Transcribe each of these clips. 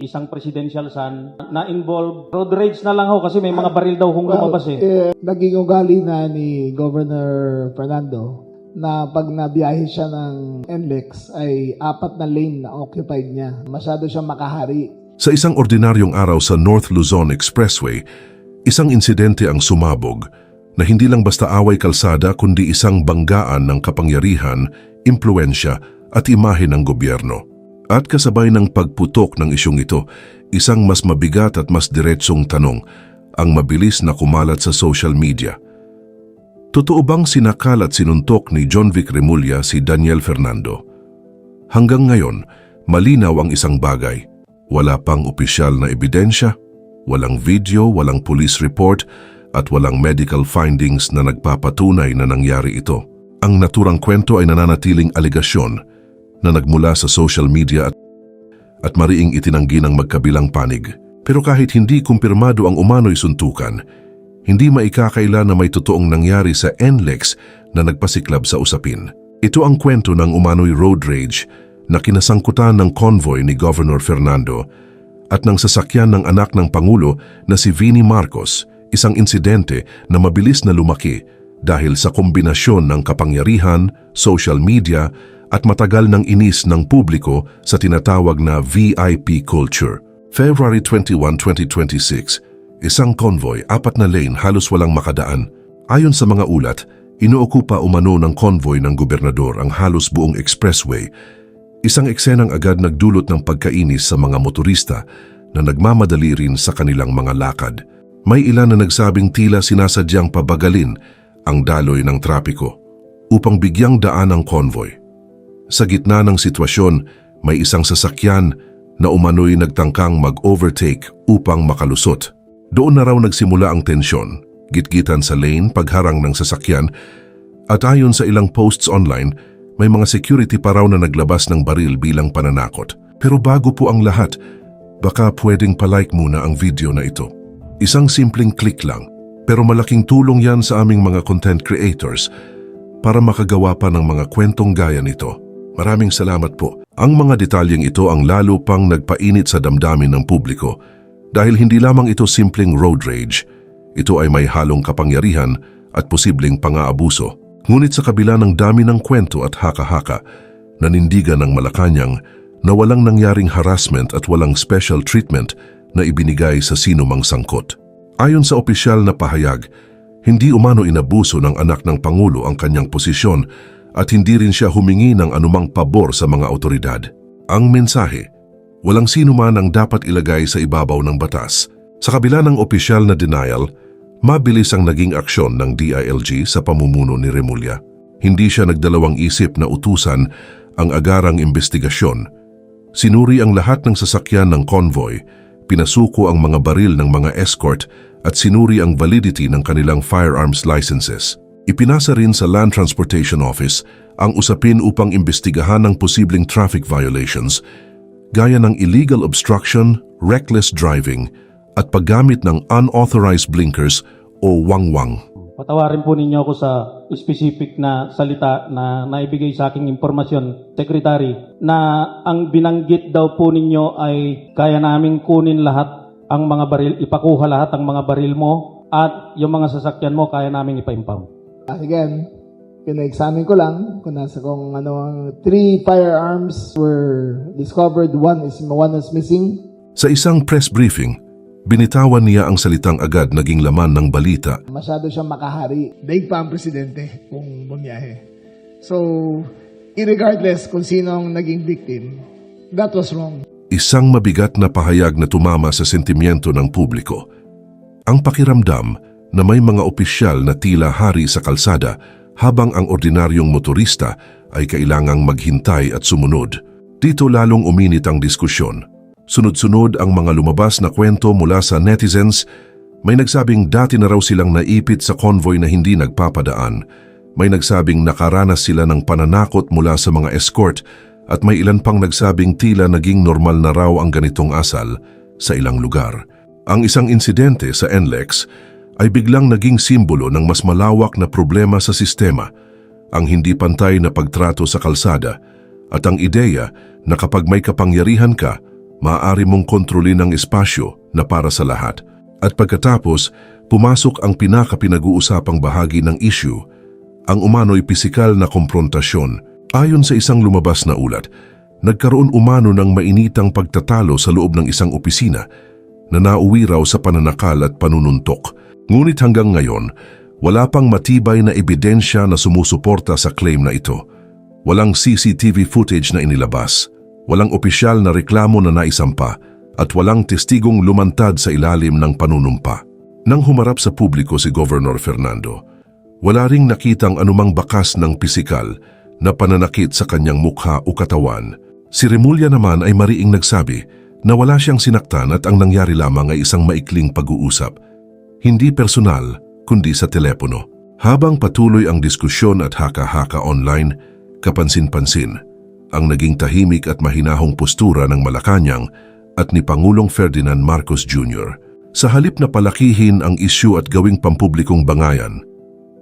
isang presidential son na involved. Road rage na lang ho kasi may mga baril daw kung lumabas Naging ugali na ni Governor Fernando na pag nabiyahe siya ng NLEX ay 4 na lane na occupied niya. Masyado siyang makahari. Sa isang ordinaryong araw sa North Luzon Expressway, isang insidente ang sumabog na hindi lang basta away kalsada kundi isang banggaan ng kapangyarihan, impluensya at imahe ng gobyerno. At kasabay ng pagputok ng isyong ito, isang mas mabigat at mas diretsong tanong ang mabilis na kumalat sa social media. Totoo bang sinakal at sinuntok ni John Vic Remulla si Daniel Fernando? Hanggang ngayon, malinaw ang isang bagay. Wala pang opisyal na ebidensya, walang video, walang police report, at walang medical findings na nagpapatunay na nangyari ito. Ang naturang kwento ay nananatiling alegasyon na nagmula sa social media at mariing itinanggi ng magkabilang panig. Pero kahit hindi kumpirmado ang umano'y suntukan, hindi maikakaila na may totoong nangyari sa NLEX na nagpasiklab sa usapin. Ito ang kwento ng umano'y road rage na kinasangkutan ng convoy ni Governor Fernando at ng sasakyan ng anak ng Pangulo na si Vinnie Marcos, isang insidente na mabilis na lumaki dahil sa kombinasyon ng kapangyarihan, social media at matagal ng inis ng publiko sa tinatawag na VIP culture. February 21, 2026, isang convoy, 4 na lane, halos walang makadaan. Ayon sa mga ulat, inookupa umano ng convoy ng gobernador ang halos buong expressway. Isang eksenang agad nagdulot ng pagkainis sa mga motorista na nagmamadali rin sa kanilang mga lakad. May ilan na nagsabing tila sinasadyang pabagalin ang daloy ng trapiko upang bigyang daan ang convoy. Sa gitna ng sitwasyon, may isang sasakyan na umano'y nagtangkang mag-overtake upang makalusot. Doon na raw nagsimula ang tensyon, gitgitan sa lane, pagharang ng sasakyan, at ayon sa ilang posts online, may mga security pa raw na naglabas ng baril bilang pananakot. Pero bago po ang lahat, baka pwedeng palike muna ang video na ito. Isang simpleng click lang, pero malaking tulong yan sa aming mga content creators para makagawa pa ng mga kwentong gaya nito. Maraming salamat po. Ang mga detalyeng ito ang lalo pang nagpainit sa damdamin ng publiko dahil hindi lamang ito simpleng road rage. Ito ay may halong kapangyarihan at posibleng pang-aabuso. Ngunit sa kabila ng dami ng kwento at haka-haka, nanindigan ng Malacanang na walang nangyaring harassment at walang special treatment na ibinigay sa sinumang sangkot. Ayon sa opisyal na pahayag, hindi umano inabuso ng anak ng Pangulo ang kanyang posisyon at hindi rin siya humingi ng anumang pabor sa mga otoridad. Ang mensahe, walang sino man ang dapat ilagay sa ibabaw ng batas. Sa kabila ng opisyal na denial, mabilis ang naging aksyon ng DILG sa pamumuno ni Remulla. Hindi siya nagdalawang isip na utusan ang agarang investigasyon. Sinuri ang lahat ng sasakyan ng convoy, pinasuko ang mga baril ng mga escort at sinuri ang validity ng kanilang firearms licenses. Ipinasa rin sa Land Transportation Office ang usapin upang imbestigahan ng posibleng traffic violations gaya ng illegal obstruction, reckless driving at paggamit ng unauthorized blinkers o wangwang. Patawarin po ninyo ako sa specific na salita na naibigay sa aking impormasyon, Secretary, na ang binanggit daw po ninyo ay kaya naming kunin lahat ang mga baril, ipakuha lahat ang mga baril mo at yung mga sasakyan mo kaya naming ipa-impound. Again, pina-examine ko lang kung 3 firearms were discovered, one is missing. Sa isang press briefing, binitawan niya ang salitang agad naging laman ng balita. Masyado siyang makahari. Daig pa ang presidente kung bumiyahe. So, irregardless kung sino ang naging victim, that was wrong. Isang mabigat na pahayag na tumama sa sentimiento ng publiko. Ang pakiramdam na may mga opisyal na tila hari sa kalsada habang ang ordinaryong motorista ay kailangang maghintay at sumunod. Dito lalong uminit ang diskusyon. Sunod-sunod ang mga lumabas na kwento mula sa netizens. May nagsabing dati na raw silang naipit sa convoy na hindi nagpapadaan. May nagsabing nakaranas sila ng pananakot mula sa mga escort at may ilan pang nagsabing tila naging normal na raw ang ganitong asal sa ilang lugar. Ang isang insidente sa NLEX ay biglang naging simbolo ng mas malawak na problema sa sistema, ang hindi pantay na pagtrato sa kalsada at ang ideya na kapag may kapangyarihan ka, maaari mong kontrolin ang espasyo na para sa lahat. At pagkatapos, pumasok ang pinaka-pinag-uusapang bahagi ng issue, ang umano'y pisikal na komprontasyon. Ayon sa isang lumabas na ulat, nagkaroon umano ng mainitang pagtatalo sa loob ng isang opisina na nauwi raw sa pananakal at panununtok. Ngunit hanggang ngayon, wala pang matibay na ebidensya na sumusuporta sa claim na ito. Walang CCTV footage na inilabas, walang opisyal na reklamo na naisampa, at walang testigong lumantad sa ilalim ng panunumpa. Nang humarap sa publiko si Governor Fernando, wala ring nakitang anumang bakas ng pisikal na pananakit sa kanyang mukha o katawan. Si Remulla naman ay mariing nagsabi na wala siyang sinaktan at ang nangyari lamang ay isang maikling pag-uusap. Hindi personal, kundi sa telepono. Habang patuloy ang diskusyon at haka-haka online, kapansin-pansin ang naging tahimik at mahinahong postura ng Malacanang at ni Pangulong Ferdinand Marcos Jr. Sa halip na palakihin ang isyu at gawing pampublikong bangayan,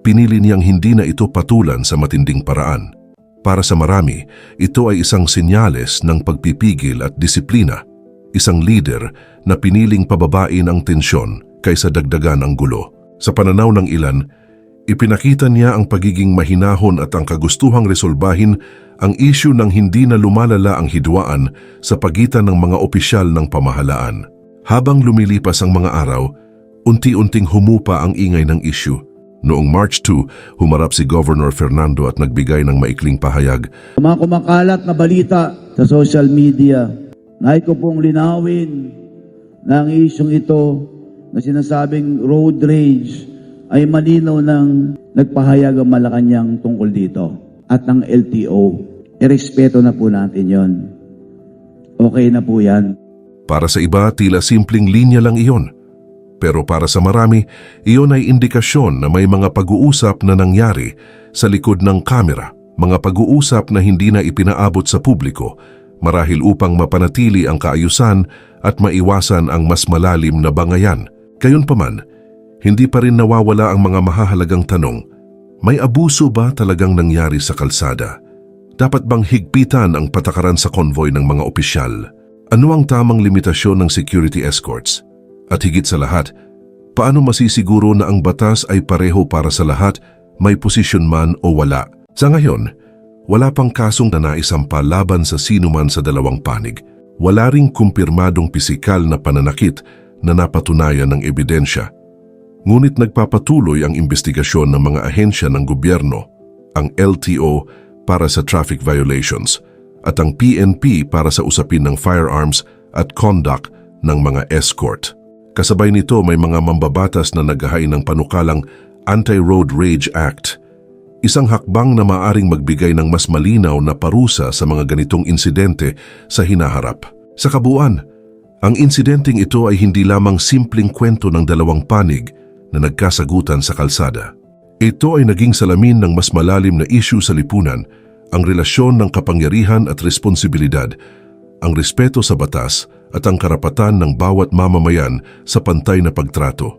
pinili niyang hindi na ito patulan sa matinding paraan. Para sa marami, ito ay isang senyales ng pagpipigil at disiplina, isang leader na piniling pababain ang tensyon kaysa dagdagan ang gulo. Sa pananaw ng ilan, ipinakita niya ang pagiging mahinahon at ang kagustuhang resolbahin ang issue ng hindi na lumalala ang hidwaan sa pagitan ng mga opisyal ng pamahalaan. Habang lumilipas ang mga araw, unti-unting humupa ang ingay ng issue. Noong March 2, humarap si Governor Fernando at nagbigay ng maikling pahayag. Mga kumakalat na balita sa social media, nais ko pong linawin na ang isyong ito na sinasabing road rage ay malinaw ng nagpahayag ang Malacanang tungkol dito at ng LTO. Irespeto na po natin yon. Okay na po yan. Para sa iba, tila simpleng linya lang iyon. Pero para sa marami, iyon ay indikasyon na may mga pag-uusap na nangyari sa likod ng kamera, mga pag-uusap na hindi na ipinaabot sa publiko, marahil upang mapanatili ang kaayusan at maiwasan ang mas malalim na bangayan. Gayunpaman, hindi pa rin nawawala ang mga mahahalagang tanong. May abuso ba talagang nangyari sa kalsada? Dapat bang higpitan ang patakaran sa konvoy ng mga opisyal? Ano ang tamang limitasyon ng security escorts? At higit sa lahat, paano masisiguro na ang batas ay pareho para sa lahat, may posisyon man o wala? Sa ngayon, wala pang kasong na naisampa laban sa sinuman sa dalawang panig. Wala ring kumpirmadong pisikal na pananakit na napatunayan ng ebidensya. Ngunit nagpapatuloy ang investigasyon ng mga ahensya ng gobyerno, ang LTO para sa traffic violations at ang PNP para sa usapin ng firearms at conduct ng mga escort. Kasabay nito may mga mambabatas na naghahay ng panukalang Anti-Road Rage Act, isang hakbang na maaring magbigay ng mas malinaw na parusa sa mga ganitong insidente sa hinaharap. Sa kabuuan, ang insidenteng ito ay hindi lamang simpleng kwento ng dalawang panig na nagkasagutan sa kalsada. Ito ay naging salamin ng mas malalim na issue sa lipunan, ang relasyon ng kapangyarihan at responsibilidad, ang respeto sa batas at ang karapatan ng bawat mamamayan sa pantay na pagtrato.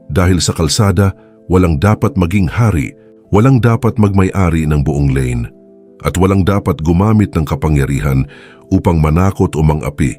Dahil sa kalsada, walang dapat maging hari, walang dapat magmay-ari ng buong lane, at walang dapat gumamit ng kapangyarihan upang manakot o mang-api.